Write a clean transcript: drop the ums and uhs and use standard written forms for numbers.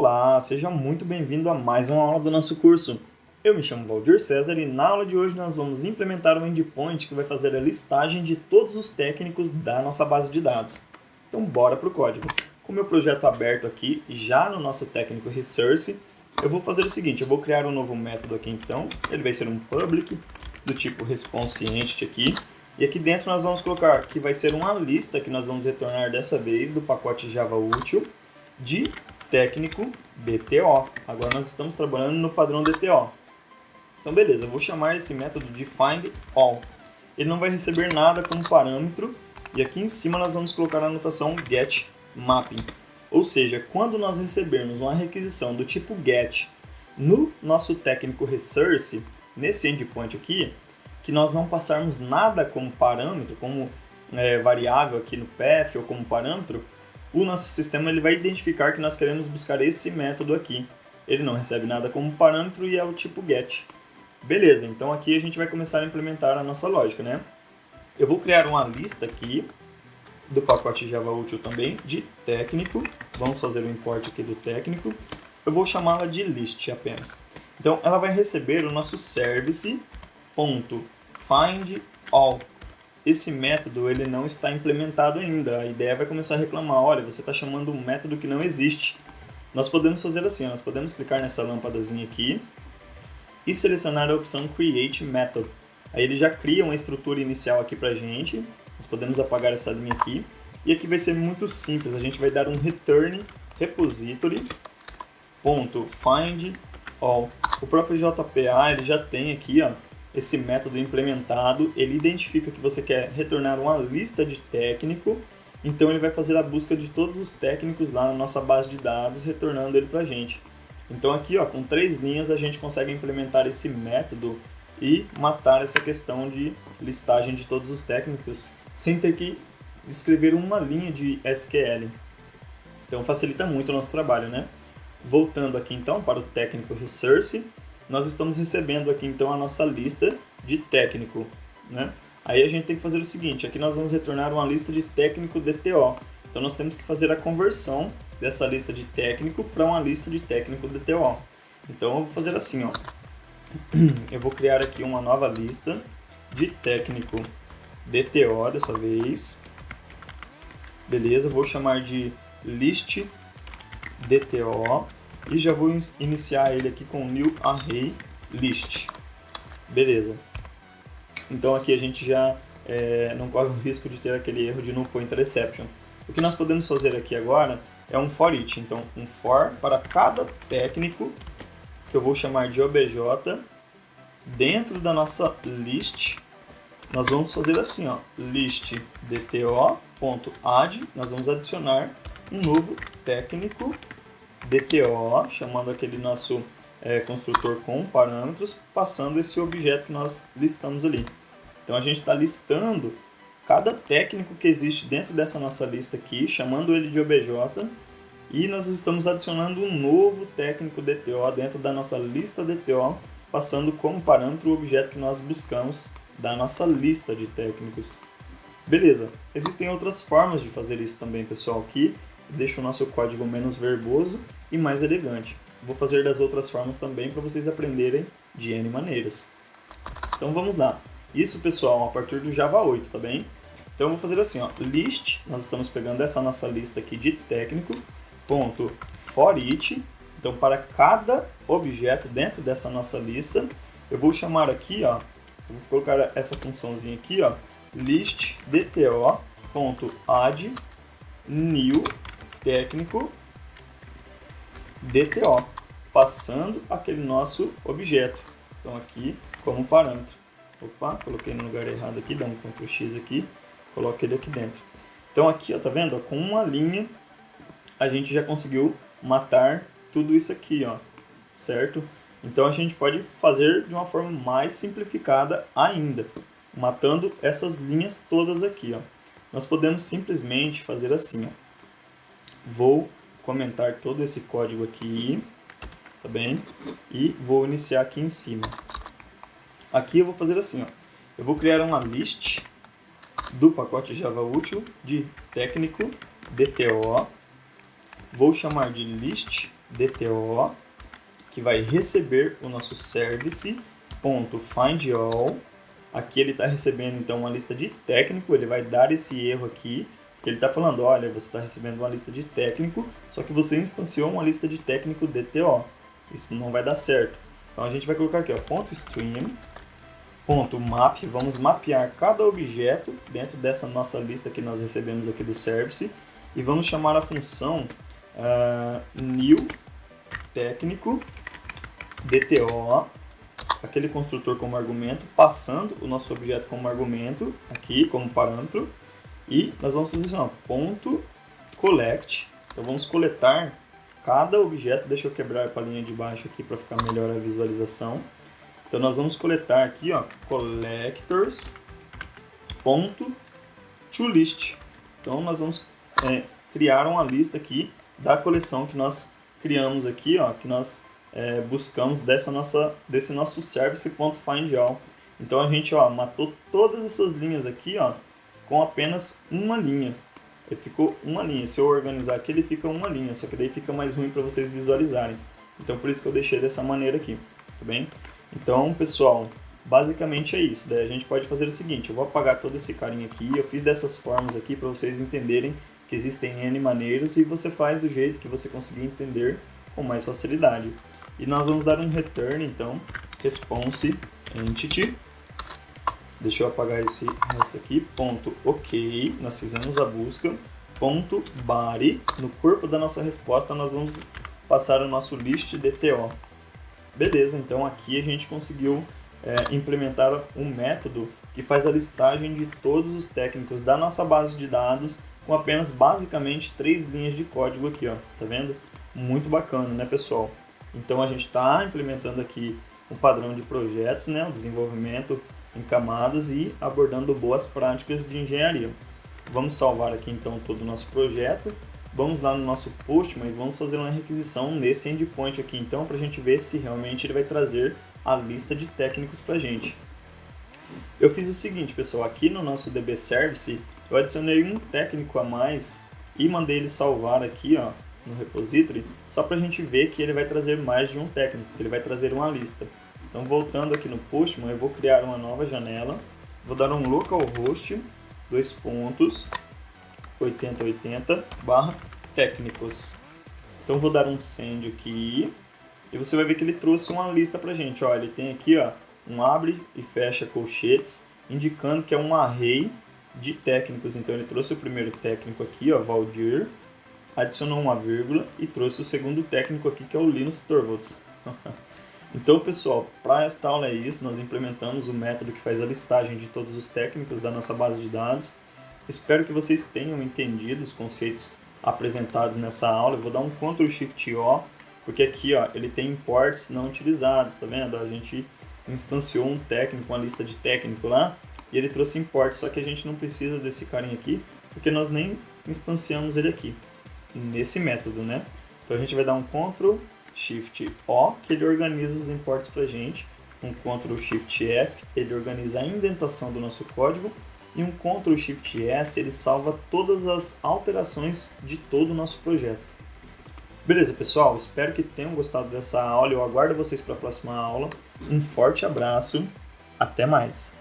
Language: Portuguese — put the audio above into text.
Olá, seja muito bem-vindo a mais uma aula do nosso curso. Eu me chamo Valdir César e na aula de hoje nós vamos implementar um endpoint que vai fazer a listagem de todos os técnicos da nossa base de dados. Então bora para o código. Com o meu projeto aberto aqui, já no nosso técnico Resource, eu vou fazer o seguinte, eu vou criar um novo método aqui então, ele vai ser um public do tipo responseEntity aqui, e aqui dentro nós vamos colocar que vai ser uma lista que nós vamos retornar dessa vez do pacote Java Útil de técnico DTO. Agora nós estamos trabalhando no padrão DTO. Então beleza, eu vou chamar esse método de findAll. Ele não vai receber nada como parâmetro e aqui em cima nós vamos colocar a anotação getMapping. Ou seja, quando nós recebermos uma requisição do tipo get no nosso técnico resource, nesse endpoint aqui, que nós não passarmos nada como parâmetro, como variável aqui no path ou como parâmetro, o nosso sistema ele vai identificar que nós queremos buscar esse método aqui. Ele não recebe nada como parâmetro e é o tipo get. Beleza, então aqui a gente vai começar a implementar a nossa lógica, né? Eu vou criar uma lista aqui do pacote Java Útil também de técnico. Vamos fazer o import aqui do técnico. Eu vou chamá-la de list apenas. Então ela vai receber o nosso service.findAll. Esse método ele não está implementado ainda. A ideia vai começar a reclamar, olha, você está chamando um método que não existe. Nós podemos fazer assim, nós podemos clicar nessa lâmpadazinha aqui e selecionar a opção Create Method. Aí ele já cria uma estrutura inicial aqui para a gente. Nós podemos apagar essa linha aqui. E aqui vai ser muito simples, a gente vai dar um return repository.findAll. O próprio JPA ele já tem aqui, ó, esse método implementado, ele identifica que você quer retornar uma lista de técnico, então ele vai fazer a busca de todos os técnicos lá na nossa base de dados, retornando ele para a gente. Então aqui, ó, com 3 linhas a gente consegue implementar esse método e matar essa questão de listagem de todos os técnicos, sem ter que escrever uma linha de SQL. Então facilita muito o nosso trabalho, né? Voltando aqui então para o técnico Resource, nós estamos recebendo aqui então a nossa lista de técnico, né? Aí a gente tem que fazer o seguinte, aqui nós vamos retornar uma lista de técnico DTO. Então nós temos que fazer a conversão dessa lista de técnico para uma lista de técnico DTO. Então eu vou fazer assim, ó. Eu vou criar aqui uma nova lista de técnico DTO dessa vez. Beleza, vou chamar de list DTO. E já vou iniciar ele aqui com new array list. Beleza. Então aqui a gente já não corre o risco de ter aquele erro de null pointer exception. O que nós podemos fazer aqui agora é um for each. Então um for para cada técnico, que eu vou chamar de obj, dentro da nossa list. Nós vamos fazer assim, ó, list dto.add, nós vamos adicionar um novo técnico DTO, chamando aquele nosso construtor com parâmetros, passando esse objeto que nós listamos ali. Então a gente está listando cada técnico que existe dentro dessa nossa lista aqui, chamando ele de obj, e nós estamos adicionando um novo técnico DTO dentro da nossa lista DTO, passando como parâmetro o objeto que nós buscamos da nossa lista de técnicos. Beleza, existem outras formas de fazer isso também, pessoal, que deixa o nosso código menos verboso e mais elegante. Vou fazer das outras formas também para vocês aprenderem de N maneiras. Então vamos lá. Isso, pessoal, a partir do Java 8, tá bem? Então eu vou fazer assim, ó, list, nós estamos pegando essa nossa lista aqui de técnico, ponto for each. Então para cada objeto dentro dessa nossa lista, eu vou chamar aqui, ó, eu vou colocar essa funçãozinha aqui, ó, list dto.add new técnico DTO, passando aquele nosso objeto. Então aqui como parâmetro. Opa, coloquei no lugar errado aqui, dá um Ctrl X aqui, coloco ele aqui dentro. Então aqui, ó, tá vendo? Ó, com uma linha a gente já conseguiu matar tudo isso aqui, ó, certo? Então a gente pode fazer de uma forma mais simplificada ainda, matando essas linhas todas aqui, ó. Nós podemos simplesmente fazer assim, ó. Vou comentar todo esse código aqui, tá bem? E vou iniciar aqui em cima. Aqui eu vou fazer assim, ó. Eu vou criar uma list do pacote Java Útil de técnico DTO. Vou chamar de list DTO, que vai receber o nosso service.findAll. Aqui ele está recebendo então uma lista de técnico, ele vai dar esse erro aqui, que ele está falando, olha, você está recebendo uma lista de técnico, só que você instanciou uma lista de técnico DTO. Isso não vai dar certo. Então a gente vai colocar aqui, ó, .stream.map, vamos mapear cada objeto dentro dessa nossa lista que nós recebemos aqui do service, e vamos chamar a função new técnico DTO, aquele construtor como argumento, passando o nosso objeto como argumento, aqui como parâmetro, e nós vamos fazer assim, ponto collect. Então vamos coletar cada objeto, deixa eu quebrar para a linha de baixo aqui para ficar melhor a visualização. Então nós vamos coletar aqui, ó, collectors.toList. Então nós vamos criar uma lista aqui da coleção que nós criamos aqui, ó, que nós buscamos desse nosso service.findAll. Então a gente, ó, matou todas essas linhas aqui, ó, com apenas uma linha. Ele ficou uma linha. Se eu organizar aqui, ele fica uma linha, só que daí fica mais ruim para vocês visualizarem. Então por isso que eu deixei dessa maneira aqui, tá bem? Então, pessoal, basicamente é isso. Daí a gente pode fazer o seguinte, eu vou apagar todo esse carinha aqui, eu fiz dessas formas aqui para vocês entenderem que existem N maneiras e você faz do jeito que você conseguir entender com mais facilidade. E nós vamos dar um return, então, response entity. Deixa eu apagar esse resto aqui, .ok, nós fizemos a busca, .body, no corpo da nossa resposta nós vamos passar o nosso list DTO. Beleza, então aqui a gente conseguiu implementar um método que faz a listagem de todos os técnicos da nossa base de dados com apenas basicamente 3 linhas de código aqui, ó, tá vendo? Muito bacana, né, pessoal? Então a gente está implementando aqui um padrão de projetos, né, o desenvolvimento em camadas e abordando boas práticas de engenharia. Vamos salvar aqui então todo o nosso projeto, vamos lá no nosso Postman e vamos fazer uma requisição nesse endpoint aqui então para a gente ver se realmente ele vai trazer a lista de técnicos para a gente. Eu fiz o seguinte, pessoal, aqui no nosso DB Service eu adicionei um técnico a mais e mandei ele salvar aqui, ó, no repository, só para a gente ver que ele vai trazer mais de um técnico, que ele vai trazer uma lista. Então, voltando aqui no Postman, eu vou criar uma nova janela, vou dar um localhost, 8080/técnicos. Então, vou dar um send aqui, e você vai ver que ele trouxe uma lista para a gente. Ó, ele tem aqui, ó, um abre e fecha colchetes, indicando que é um array de técnicos. Então, ele trouxe o primeiro técnico aqui, ó, Valdir, adicionou uma vírgula e trouxe o segundo técnico aqui, que é o Linus Torvalds. Então, pessoal, para esta aula é isso. Nós implementamos o método que faz a listagem de todos os técnicos da nossa base de dados. Espero que vocês tenham entendido os conceitos apresentados nessa aula. Eu vou dar um Ctrl Shift O, porque aqui, ó, ele tem imports não utilizados, tá vendo? A gente instanciou um técnico, uma lista de técnico lá, e ele trouxe import, só que a gente não precisa desse carinha aqui, porque nós nem instanciamos ele aqui, nesse método, né? Então a gente vai dar um Ctrl Shift O, que ele organiza os imports pra gente, um Ctrl Shift F, ele organiza a indentação do nosso código, e um Ctrl Shift S, ele salva todas as alterações de todo o nosso projeto. Beleza, pessoal? Espero que tenham gostado dessa aula, eu aguardo vocês para a próxima aula. Um forte abraço, até mais!